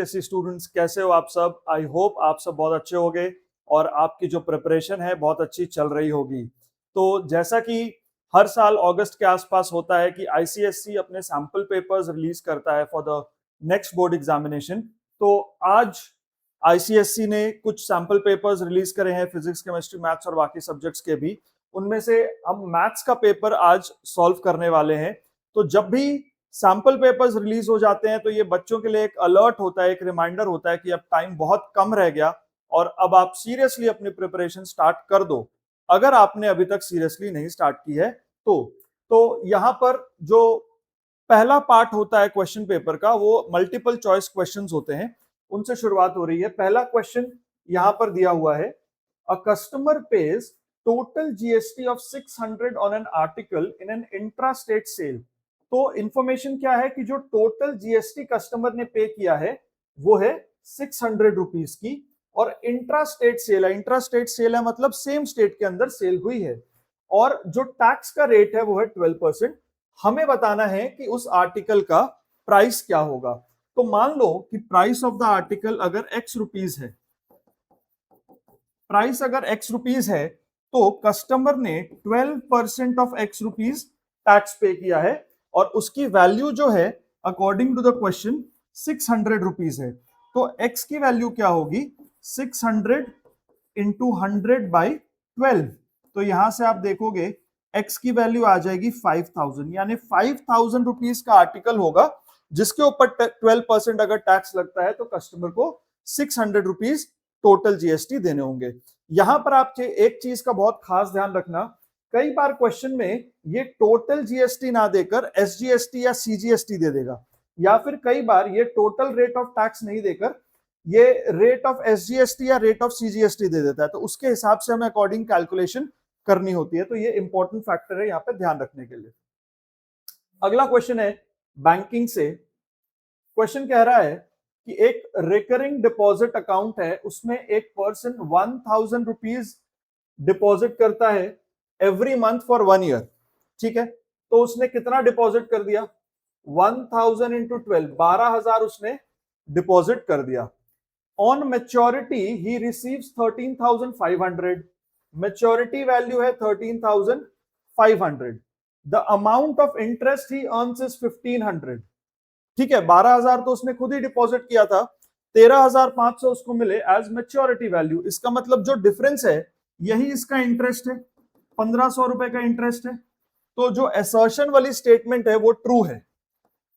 SSC students कैसे हो आप सब। आई होप आप सब बहुत अच्छे होंगे और आपकी जो प्रिपरेशन है बहुत अच्छी चल रही होगी। तो जैसा कि हर साल अगस्त के आसपास होता है कि आईसीएससी अपने सैंपल पेपर्स रिलीज करता है for the next board examination. तो आज आईसीएससी ने कुछ सैंपल पेपर्स रिलीज करे हैं, फिजिक्स, केमिस्ट्री, मैथ्स और बाकी सब्जेक्ट्स के भी। उनमें से हम मैथ्स का पेपर आज सॉल्व करने वाले हैं। तो जब भी सैंपल पेपर्स रिलीज हो जाते हैं तो ये बच्चों के लिए एक अलर्ट होता है, एक रिमाइंडर होता है कि अब टाइम बहुत कम रह गया और अब आप सीरियसली अपनी प्रिपरेशन स्टार्ट कर दो, अगर आपने अभी तक सीरियसली नहीं स्टार्ट की है तो यहाँ पर जो पहला पार्ट होता है क्वेश्चन पेपर का वो मल्टीपल चॉइस क्वेश्चंस होते हैं, उनसे शुरुआत हो रही है। पहला क्वेश्चन यहाँ पर दिया हुआ है, a customer pays total GST of 600 on an article in an intra state sale. तो इंफॉर्मेशन क्या है कि जो टोटल जीएसटी कस्टमर ने पे किया है वो है 600 रुपीज की, और इंट्रा स्टेट सेल है, इंट्रा स्टेट सेल है मतलब सेम स्टेट के अंदर सेल हुई है, और जो टैक्स का रेट है वो है 12%। हमें बताना है कि उस आर्टिकल का प्राइस क्या होगा। तो मान लो कि प्राइस ऑफ द आर्टिकल अगर x रुपीज है, प्राइस अगर x रुपीज है तो कस्टमर ने 12% ऑफ x रुपीज टैक्स पे किया है और उसकी वैल्यू जो है according to the question 600 rupees है। तो x की वैल्यू क्या होगी, 600 इंटू 100/12। तो यहां से आप देखोगे x की वैल्यू आ जाएगी 5000, यानी 5000 रुपीज का आर्टिकल होगा जिसके ऊपर 12% अगर टैक्स लगता है तो कस्टमर को 600 रुपीज टोटल जीएसटी देने होंगे। यहां पर आप एक चीज का बहुत खास ध्यान रखना, कई बार क्वेश्चन में ये टोटल जीएसटी ना देकर एसजीएसटी या सीजीएसटी दे देगा, या फिर कई बार ये टोटल रेट ऑफ टैक्स नहीं देकर ये रेट ऑफ एसजीएसटी या रेट ऑफ सीजीएसटी दे देता है। तो उसके हिसाब से हमें अकॉर्डिंग कैलकुलेशन करनी होती है। तो ये इंपॉर्टेंट फैक्टर है यहाँ पे ध्यान रखने के लिए। अगला क्वेश्चन है बैंकिंग से। क्वेश्चन कह रहा है कि एक रिकरिंग डिपॉजिट अकाउंट है, उसमें एक पर्सन 1000 रुपीज डिपॉजिट करता है एवरी मंथ फॉर 1 ईयर। ठीक है, तो उसने कितना डिपॉजिट कर दिया, 1000 इंटू 12,000 उसने डिपॉजिट कर दिया। On maturity he receives 13,500, maturity value है 13,500। The amount of interest he earns is 1500। ठीक है, 12,000 तो उसने खुद ही डिपॉजिट किया था, 13,500 उसको मिले एज मैच्योरिटी वैल्यू। इसका मतलब जो डिफरेंस है यही इसका इंटरेस्ट है, 1500 रुपए का इंटरेस्ट है। तो जो असर्शन वाली स्टेटमेंट है वो ट्रू है,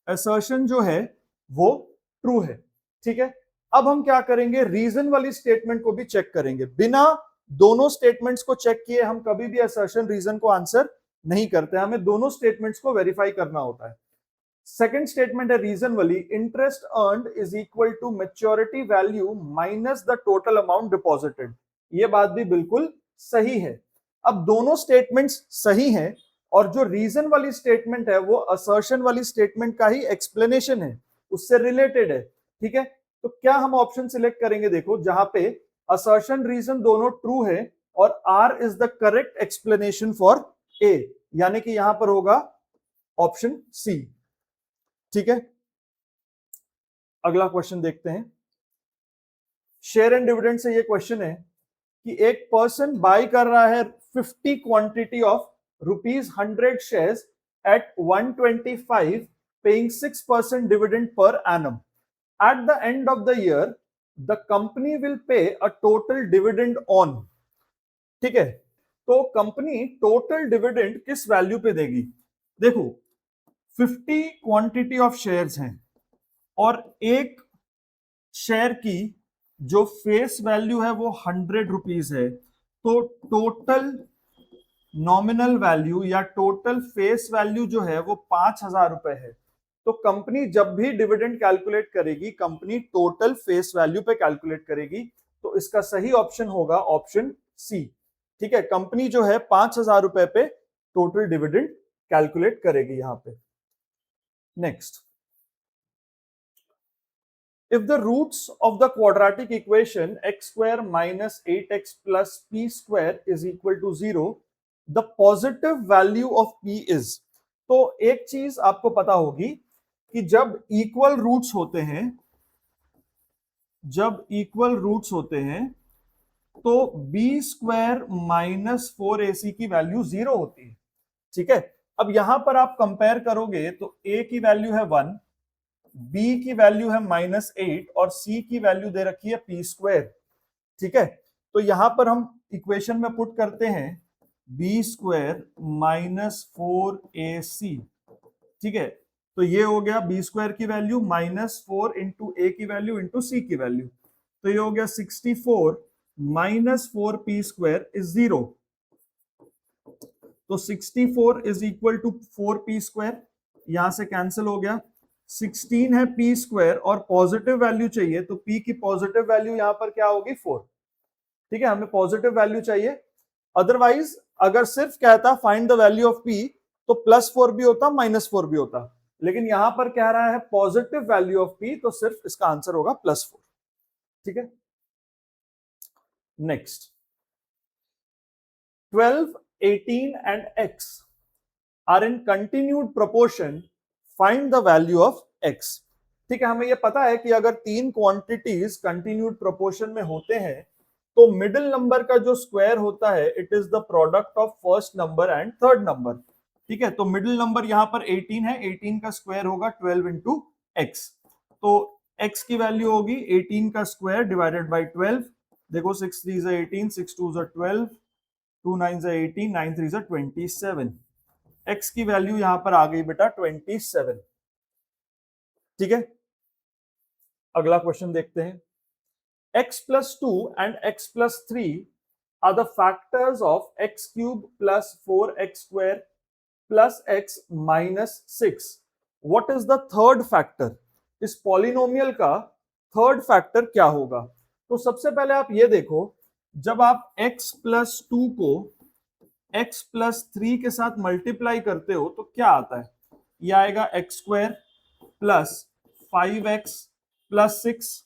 असर्शन जो है वो ट्रू है। ठीक है, अब हम क्या करेंगे, रीजन वाली स्टेटमेंट को भी चेक करेंगे। बिना दोनों स्टेटमेंट्स को चेक किए हम कभी भी असर्शन रीजन को आंसर नहीं करते, हमें दोनों स्टेटमेंट्स को वेरीफाई करना होता है। सेकंड स्टेटमेंट है रीजन वाली, interest earned is equal to maturity value minus the total amount deposited. ये बात भी बिल्कुल सही है। अब दोनों स्टेटमेंट्स सही हैं और जो रीजन वाली स्टेटमेंट है वो असर्शन वाली स्टेटमेंट का ही एक्सप्लेनेशन है, उससे रिलेटेड है। ठीक है, तो क्या हम ऑप्शन सिलेक्ट करेंगे, देखो जहां पे असर्शन रीजन दोनों ट्रू है और R is the correct explanation for A, यानी कि यहां पर होगा ऑप्शन सी। ठीक है, अगला क्वेश्चन देखते हैं। शेयर एंड डिविडेंड से ये क्वेश्चन है कि एक पर्सन बाय कर रहा है 50 quantity of ₹100 shares at 125, paying 6% dividend per annum. At the end of the year the company will pay a total dividend on. ठीक है, तो कंपनी टोटल डिविडेंड किस वैल्यू पे देगी। देखो 50 क्वांटिटी ऑफ शेयर्स हैं और एक शेयर की जो फेस वैल्यू है वो 100 रुपीज है, तो टोटल नॉमिनल वैल्यू या टोटल फेस वैल्यू जो है वो 5,000 रुपए है। तो कंपनी जब भी डिविडेंड कैलकुलेट करेगी कंपनी टोटल फेस वैल्यू पे कैलकुलेट करेगी, तो इसका सही ऑप्शन होगा ऑप्शन सी। ठीक है, कंपनी जो है 5,000 रुपए पे टोटल डिविडेंड कैलकुलेट करेगी यहां पे। Next, if the roots of the quadratic equation x square minus 8x plus p square is equal to 0, the positive value of p is। तो एक चीज आपको पता होगी कि जब इक्वल रूट्स होते हैं जब इक्वल रूट्स होते हैं तो बी स्क्वायर माइनस 4ac की वैल्यू 0 होती है। ठीक है, अब यहां पर आप कंपेयर करोगे तो a की वैल्यू है 1, b की वैल्यू है -8 और c की वैल्यू दे रखी है p स्क्वायर। ठीक है, तो यहां पर हम इक्वेशन में पुट करते हैं बी स्क्वायर -4ac। ठीक है, तो ये हो गया बी स्क्वायर की वैल्यू -4 इंटू ए की वैल्यू इंटू सी की वैल्यू, तो ये हो गया 64 -4p स्क्वायर इज 0। तो 64 is equal to 4p square, यहां से कैंसिल हो गया। 16 है p स्क्वायर और पॉजिटिव वैल्यू चाहिए, तो p की पॉजिटिव वैल्यू यहां पर क्या होगी 4। ठीक है, हमें पॉजिटिव वैल्यू चाहिए, अदरवाइज अगर सिर्फ कहता find the value of p तो +4 भी होता -4 भी होता, लेकिन यहां पर कह रहा है पॉजिटिव वैल्यू ऑफ p, तो सिर्फ इसका आंसर होगा +4। ठीक है, next 12, 18 and x are in continued proportion, find the value of x। ठीक है, हमें यह पता है कि अगर तीन क्वांटिटीज कंटिन्यूड प्रोपोर्शन में होते हैं तो मिडिल नंबर का जो स्क्वायर होता है it is the product of first number and third number. ठीक है, तो मिडिल नंबर यहां पर 18 है, 18 का स्क्वायर होगा 12 इंटू एक्स, तो x की वैल्यू होगी 18 का स्क्वायर डिवाइडेड बाई 12। देखो 6 3 18, 6 2 12, 2 9 18, 9 3 27। x की वैल्यू यहां पर आ गई बेटा 27। ठीक है, अगला क्वेश्चन देखते हैं। x plus 2 and x plus 3 are the factors of x cube plus 4x square plus x minus 6। What is the third factor? इस पॉलिनोमियल का थर्ड फैक्टर क्या होगा? तो सबसे पहले आप ये देखो, जब आप x plus 2 को x plus 3 के साथ मल्टीप्लाई करते हो तो क्या आता है? ये आएगा x square plus 5x plus 6,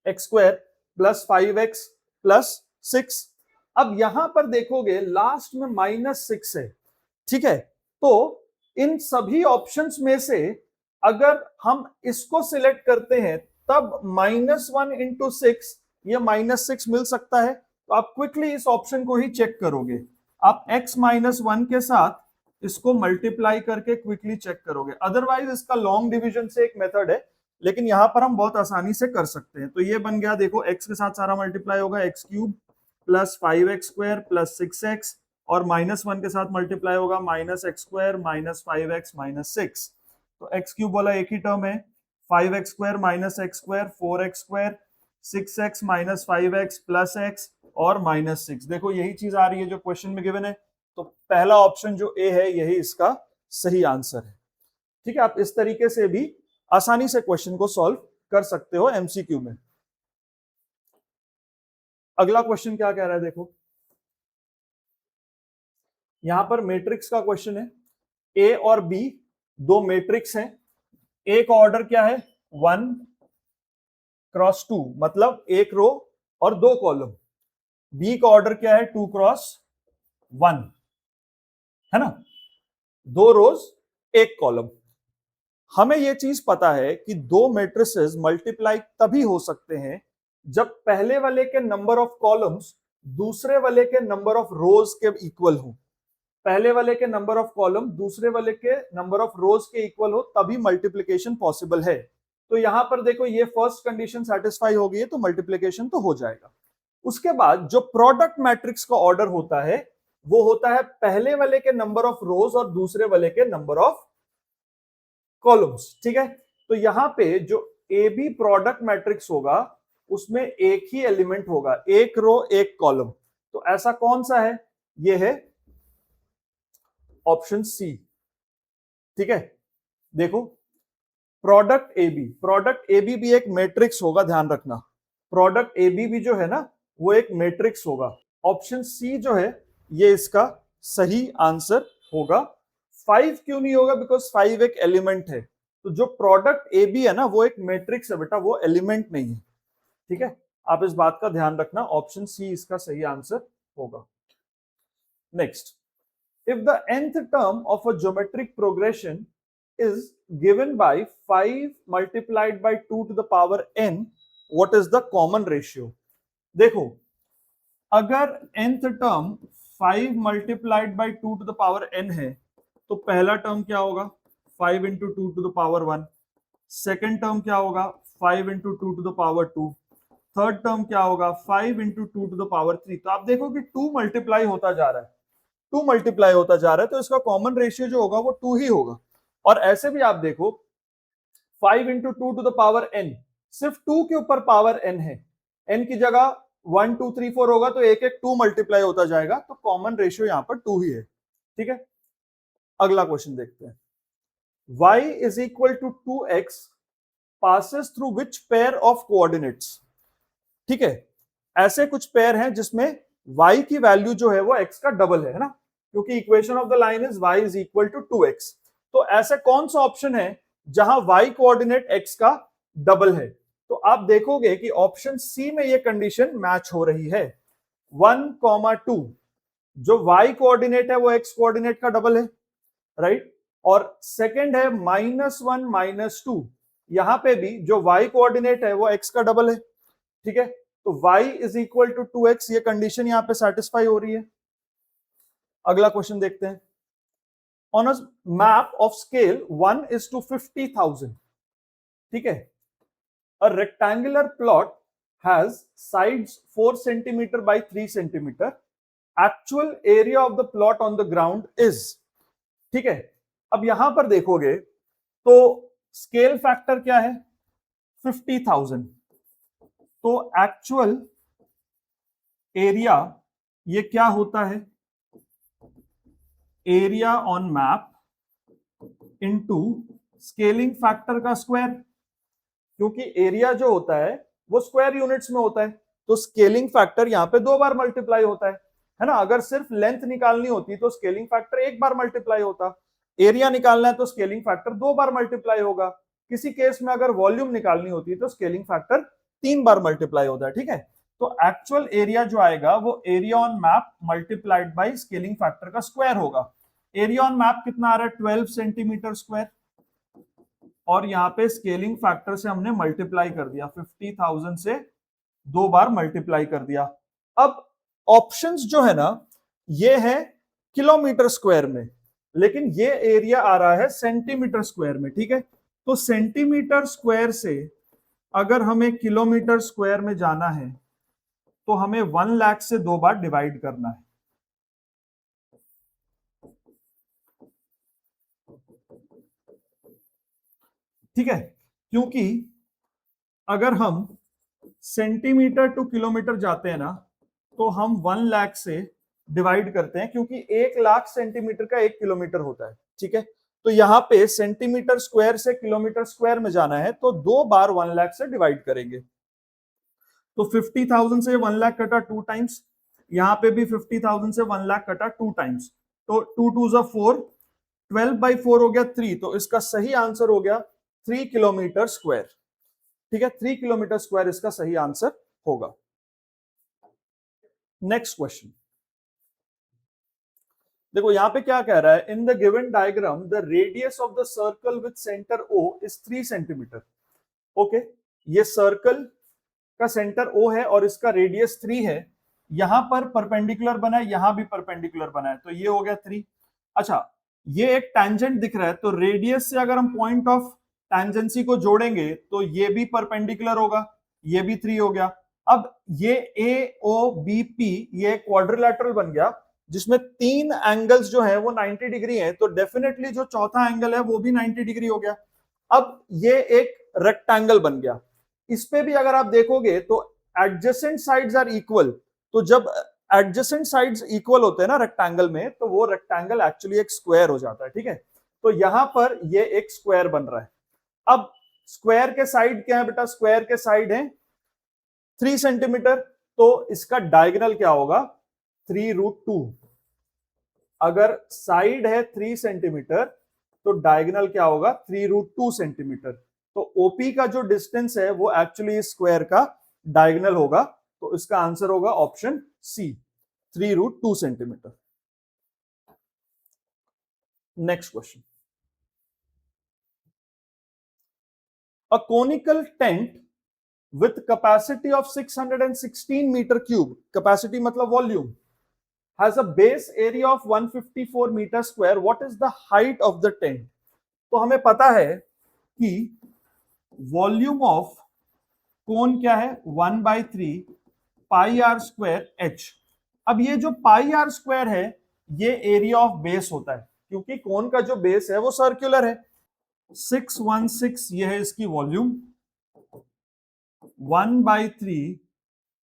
x square plus 5x plus 6। अब यहां पर देखोगे लास्ट में -6 है। ठीक है, तो इन सभी ऑप्शंस में से अगर हम इसको सिलेक्ट करते हैं तब -1 इंटू 6 ये -6 मिल सकता है, तो आप क्विकली इस ऑप्शन को ही चेक करोगे। आप x -1 के साथ इसको मल्टीप्लाई करके क्विकली चेक करोगे, अदरवाइज इसका लॉन्ग डिवीजन से एक मेथड है, लेकिन यहां पर हम बहुत आसानी से कर सकते हैं। तो ये बन गया, देखो x के साथ सारा मल्टीप्लाई होगा, x cube plus 5x square plus 6x, और -1 के साथ मल्टीप्लाई होगा -x square minus 5x minus 6। तो x क्यूब वाला एक ही टर्म है, 5x square minus x square 4x square 6x minus 5x plus x और -6। देखो यही चीज आ रही है जो क्वेश्चन में गिवन है, तो पहला ऑप्शन जो ए है यही इसका सही आंसर है। ठीक है, आप इस तरीके से भी आसानी से क्वेश्चन को सॉल्व कर सकते हो एमसीक्यू में। अगला क्वेश्चन क्या कह रहा है, देखो यहां पर मैट्रिक्स का क्वेश्चन है, ए और बी दो मैट्रिक्स हैं, ए का ऑर्डर क्या है 1 क्रॉस 2, मतलब एक रो और दो कॉलम। बी का ऑर्डर क्या है 2 क्रॉस 1, है ना, दो रोज एक कॉलम। हमें यह चीज पता है कि दो मैट्रिसेस मल्टीप्लाई तभी हो सकते हैं जब पहले वाले के नंबर ऑफ कॉलम्स दूसरे वाले के नंबर ऑफ रोज के इक्वल हो। पहले वाले के नंबर ऑफ कॉलम दूसरे वाले के नंबर ऑफ रोज के इक्वल हो, तभी मल्टीप्लिकेशन पॉसिबल है। तो यहां पर देखो ये फर्स्ट कंडीशन सेटिस्फाई हो गई है, तो मल्टीप्लिकेशन तो हो जाएगा। उसके बाद जो प्रोडक्ट मैट्रिक्स का ऑर्डर होता है वो होता है पहले वाले के नंबर ऑफ रोज और दूसरे वाले के नंबर ऑफ कॉलम्स। ठीक है, तो यहां पे जो ए बी प्रोडक्ट मैट्रिक्स होगा उसमें एक ही एलिमेंट होगा, एक रो एक कॉलम। तो ऐसा कौन सा है? ये है ऑप्शन सी। ठीक है, देखो प्रोडक्ट ए बी भी एक मैट्रिक्स होगा, ध्यान रखना, प्रोडक्ट ए बी भी जो है ना वो एक मैट्रिक्स होगा। ऑप्शन सी जो है ये इसका सही आंसर होगा। 5 क्यों नहीं होगा? बिकॉज 5 एक एलिमेंट है, तो जो प्रोडक्ट ए बी है ना वो एक मैट्रिक्स है बेटा, वो एलिमेंट नहीं है। ठीक है, आप इस बात का ध्यान रखना, ऑप्शन सी इसका सही आंसर होगा। Next, if the nth term of a geometric progression is given by 5 multiplied by 2 to the power n, what is the common ratio. देखो, अगर nth term 5 multiplied by 2 to the power n है, तो पहला term क्या होगा 5 into two to the power 1, second term क्या होगा 5 into two to the power 2, third term क्या होगा 5 into two to the power 3। तो आप देखो कि 2 मल्टीप्लाई होता जा रहा है, 2 मल्टीप्लाई होता जा रहा है, तो इसका कॉमन रेशियो जो होगा वो 2 ही होगा। और ऐसे भी आप देखो 5 into two to the power n, सिर्फ 2 के ऊपर पावर n है, n की जगह 1 2 3 4 होगा, तो एक एक 2 मल्टीप्लाई होता जाएगा, तो कॉमन रेशियो यहां पर 2 ही है। ठीक है, अगला क्वेश्चन देखते हैं। y is equal to 2x passes through which pair of coordinates। ठीक है, ऐसे कुछ पेयर हैं जिसमें y की वैल्यू जो है वो x का डबल है ना, क्योंकि equation of the line is y is equal to 2x। तो ऐसा कौन सा ऑप्शन है जहां y कोऑर्डिनेट x का डबल है? तो आप देखोगे कि ऑप्शन सी में ये कंडीशन मैच हो रही है, 1,2 जो y कोऑर्डिनेट है वो x कोऑर्डिनेट का डबल है, राइट। और सेकंड है -1 -2, यहां पे भी जो y कोऑर्डिनेट है वो x का डबल है। ठीक है, तो y is equal to 2x, ये कंडीशन यहां पे सेटिस्फाई हो रही है। अगला क्वेश्चन देखते हैं। On a map of scale 1:50,000, ठीक है, a rectangular plot has sides 4 centimetre by 3 centimetre, actual area of the plot on the ground is. ठीक है, अब यहां पर देखोगे तो स्केल फैक्टर क्या है 50,000, तो एक्चुअल एरिया ये क्या होता है, area on map into scaling factor का स्क्वायर, क्योंकि एरिया जो होता है वो स्क्वायर यूनिट्स में होता है, तो स्केलिंग फैक्टर यहां पे 2 बार मल्टीप्लाई होता है ना। अगर सिर्फ लेंथ निकालनी होती तो स्केलिंग फैक्टर 1 बार मल्टीप्लाई होता, एरिया निकालना है तो स्केलिंग फैक्टर 2 बार मल्टीप्लाई होगा, किसी केस में अगर वॉल्यूम निकालनी होती तो स्केलिंग फैक्टर 3 बार मल्टीप्लाई होता है। ठीक है, तो एक्चुअल एरिया जो आएगा वो area on map multiplied by scaling factor का स्क्वायर होगा। एरिया ऑन मैप कितना आ रहा है 12 सेंटीमीटर स्क्वायर, और यहाँ पे स्केलिंग फैक्टर से हमने मल्टीप्लाई कर दिया, 50,000 से 2 बार मल्टीप्लाई कर दिया। अब ऑप्शंस जो है ना ये है किलोमीटर स्क्वायर में, लेकिन ये एरिया आ रहा है सेंटीमीटर स्क्वायर में। ठीक है, तो सेंटीमीटर स्क्वायर से अगर हमें किलोमीटर स्क्वायर में जाना है तो हमें 1 लाख से 2 बार डिवाइड करना है। ठीक है, क्योंकि अगर हम सेंटीमीटर टू किलोमीटर जाते हैं ना तो हम 1 लाख से डिवाइड करते हैं, क्योंकि 1 लाख सेंटीमीटर का 1 किलोमीटर होता है। ठीक है, तो यहां पे सेंटीमीटर स्क्वायर से किलोमीटर स्क्वायर में जाना है तो 2 बार 1 लाख से डिवाइड करेंगे। तो 50,000 से 1 लाख कटा 2 टाइम्स, यहां पे भी 50,000 से 1 लाख कटा 2 टाइम्स, तो 2 2 जा 4, 12/4 हो गया 3, तो इसका सही आंसर हो गया 3 किलोमीटर स्क्वायर। ठीक है, 3 किलोमीटर स्क्वायर इसका सही आंसर होगा। नेक्स्ट क्वेश्चन देखो, यहां पे क्या कह रहा है, in the given diagram the radius of the circle with centre O is 3 centimetre. Okay, ये सर्कल का सेंटर O है और इसका रेडियस 3 है, यहां पर परपेंडिकुलर बना है, यहां भी परपेंडिकुलर बना है, तो ये हो गया 3। अच्छा, ये एक टैंजेंट दिख रहा है, तो रेडियस से अगर हम पॉइंट ऑफ टैंजेंसी को जोड़ेंगे तो ये भी परपेंडिकुलर होगा, ये भी 3 हो गया। अब ये AOBP ये क्वाड्रिलेटरल बन गया, जिसमें 3 एंगल्स जो है वो 90 डिग्री है, तो डेफिनेटली जो चौथा एंगल है वो भी 90 डिग्री हो गया। अब ये एक रेक्टेंगल बन गया, इस पे भी अगर आप देखोगे तो एडजेसेंट साइड्स आर इक्वल, तो जब एडजेसेंट साइड्स इक्वल होते हैं ना रेक्टेंगल में, तो वो रेक्टेंगल एक्चुअली एक स्क्वायर हो जाता है। ठीक है, तो यहां पर ये एक स्क्वायर बन रहा है। अब स्क्वायर के साइड क्या है बेटा, स्क्वायर के साइड है 3 सेंटीमीटर, तो इसका डायगोनल क्या होगा 3√2। अगर साइड है 3 सेंटीमीटर तो डायगोनल क्या होगा 3√2 सेंटीमीटर, तो ओपी का जो डिस्टेंस है वो एक्चुअली स्क्वायर का डायगोनल होगा, तो इसका आंसर होगा ऑप्शन सी 3√2 सेंटीमीटर। Next question, a conical tent with capacity of 616 meter cube, capacity मतलब volume, has a base area of 154 meter square, what is the height of the tent? तो हमें पता है कि वॉल्यूम ऑफ कोन क्या है 1/3 pi R square H. अब ये जो पाई आर स्क्वायर है ये एरिया ऑफ बेस होता है, क्योंकि कोन का जो बेस है वो सर्कुलर है। 616 ये है इसकी volume, 1/3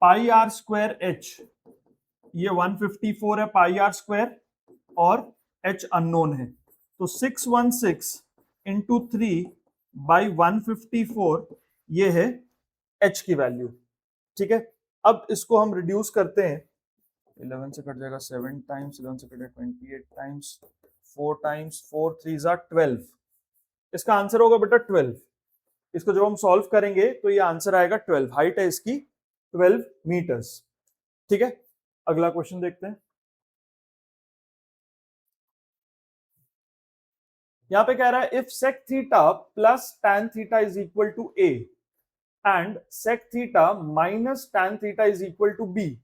pi R square H, ये 154 है पाई आर स्क्वायर और एच अननोन है, तो 616 इंटू 3/154 ये है एच की वैल्यू। ठीक है, अब इसको हम रिड्यूस करते हैं, 11 से कट जाएगा 7 टाइम्स, 11 से कटे 28 टाइम्स, 4 टाइम्स 4 3 12, इसका आंसर होगा बेटा 12। इसको जब हम सॉल्व करेंगे तो ये आंसर आएगा 12, हाइट है इसकी 12 मीटर्स। ठीक है, अगला क्वेश्चन देखते हैं। यहां पे कह रहा है if sec theta plus tan theta is equal to a and sec theta minus tan theta is equal to b,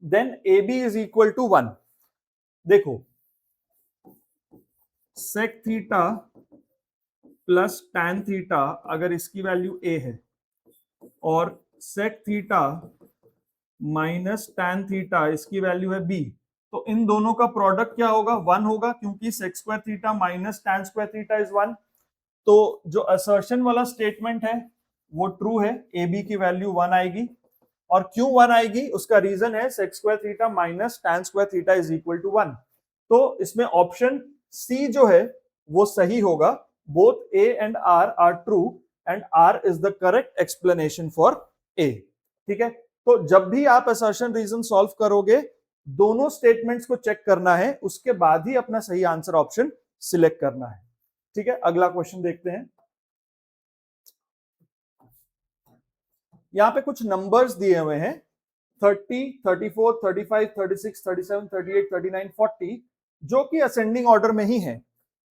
then AB is equal to 1। देखो sec theta plus tan theta अगर इसकी वैल्यू a है और sec theta minus tan theta इसकी value है b, तो इन दोनों का प्रोडक्ट क्या होगा 1 होगा, क्योंकि sec square theta minus tan square theta is 1। तो जो असर्शन वाला स्टेटमेंट है वो ट्रू है, ए बी की वैल्यू 1 आएगी। और क्यों 1 आएगी, उसका रीजन है sec square theta minus tan square theta is equal to 1। तो इसमें ऑप्शन सी जो है वो सही होगा, both A and R are true and R is the correct explanation for A. ठीक है, तो जब भी आप असर्शन रीजन सॉल्व करोगे दोनों स्टेटमेंट्स को चेक करना है, उसके बाद ही अपना सही आंसर ऑप्शन सिलेक्ट करना है। ठीक है, अगला क्वेश्चन देखते हैं। यहां पे कुछ नंबर्स दिए हुए हैं 30, 34, 35, 36, 37, 38, 39, 40, जो कि असेंडिंग ऑर्डर में ही है।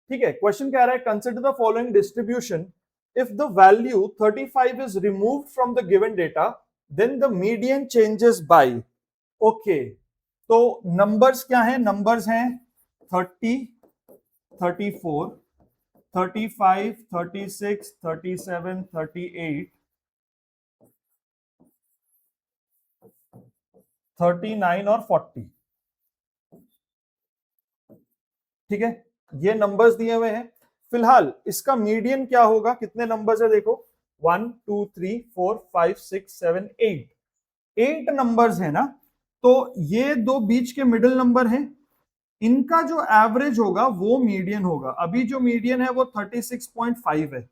ठीक है, क्वेश्चन कह रहा है consider the following distribution, if the value 35 is removed from the given data then the median changes by. Okay, तो नंबर्स क्या है, नंबर्स हैं 30, 34, 35, 36, 37, 38, 39 और 40। ठीक है, ये नंबर्स दिए हुए हैं। फिलहाल इसका मीडियन क्या होगा, कितने नंबर्स है देखो 1 2 3 4 5 6 7 8 नंबर्स है ना, तो ये दो बीच के मिडिल नंबर हैं, इनका जो एवरेज होगा वो मीडियन होगा। अभी जो मीडियन है वो 36.5 है,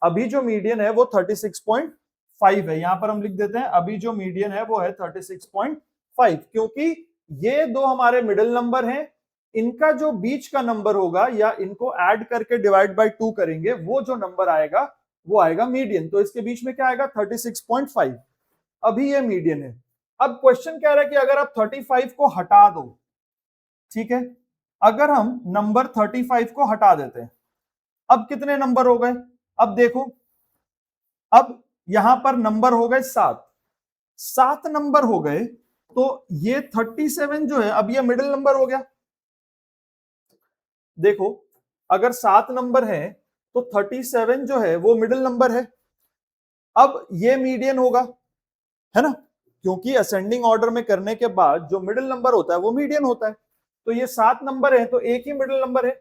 अभी जो मीडियन है वो 36.5 है, यहां पर हम लिख देते हैं अभी जो मीडियन है वो है 36.5, क्योंकि ये दो हमारे मिडिल नंबर हैं, इनका जो बीच का नंबर होगा या इनको ऐड करके डिवाइड बाय 2 करेंगे वो जो नंबर आएगा वो आएगा मीडियन। तो इसके बीच में क्या आएगा 36.5, अभी ये मीडियन है। अब क्वेश्चन कह रहा है कि अगर आप 35 को हटा दो, ठीक है, अगर हम नंबर 35 को हटा देते हैं, अब कितने नंबर हो गए, अब देखो, अब यहां पर नंबर हो गए 7 नंबर हो गए, तो ये 37 जो है अब ये मिडिल नंबर हो गया। देखो अगर 7 नंबर है तो 37 जो है वो मिडिल नंबर है, अब ये मीडियन होगा, है ना, क्योंकि असेंडिंग ऑर्डर में करने के बाद जो मिडिल नंबर होता है वो मीडियन होता है। तो ये 7 नंबर है तो एक ही मिडिल नंबर है,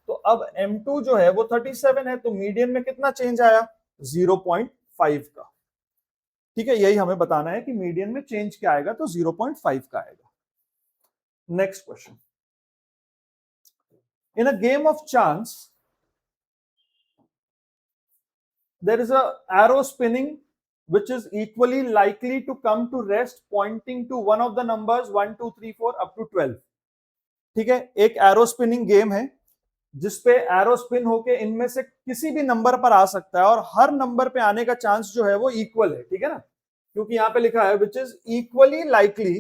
तो अब M2 जो है वो 37 है, तो मीडियन में कितना चेंज आया 0.5 का। ठीक है, यही हमें बताना है कि मीडियन में चेंज क्या आएगा, तो 0.5 का आएगा। Next question, in a game of chance there is a arrow spinning which is equally likely to come to rest pointing to one of the numbers 1 2 3 4 up to 12। ठीक है, एक एरो स्पिनिंग गेम है जिसपे arrow spin होके इनमें से किसी भी नंबर पर आ सकता है और हर नंबर पे आने का चांस जो है वो इक्वल है। ठीक है ना, क्योंकि यहां पे लिखा है which is equally likely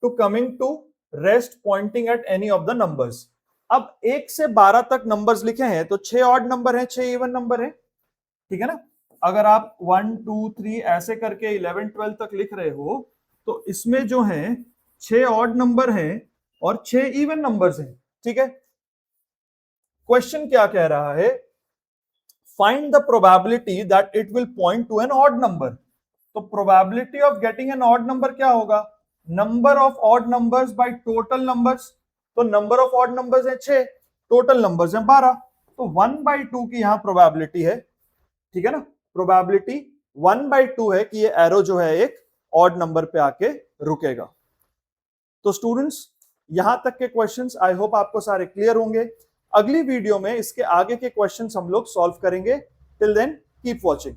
to coming to rest pointing at any of the numbers. अब 1 से 12 तक नंबर्स लिखे हैं, तो 6 ऑड नंबर है, 6 इवन नंबर है। ठीक है ना, अगर आप 1 2 3 ऐसे करके 11 12 तक लिख रहे हो तो इसमें जो है 6 ऑड नंबर हैं और 6 इवन नंबर्स हैं, ठीक है। क्वेश्चन क्या कह रहा है, find the probability that it will point to an odd number. तो probability of getting an odd number क्या होगा, number of odd numbers by total numbers. तो नंबर ऑफ ऑड नंबर्स है 6, टोटल नंबर्स हैं 12, तो 1/2 की यहां प्रोबेबिलिटी है, ठीक है ना। प्रोबेबिलिटी 1/2 है कि ये एरो जो है एक ऑड नंबर पे आके रुकेगा। तो स्टूडेंट्स यहां तक के क्वेश्चंस आई होप आपको सारे क्लियर होंगे। अगली वीडियो में इसके आगे के क्वेश्चंस हम लोग सॉल्व करेंगे। Till then keep watching.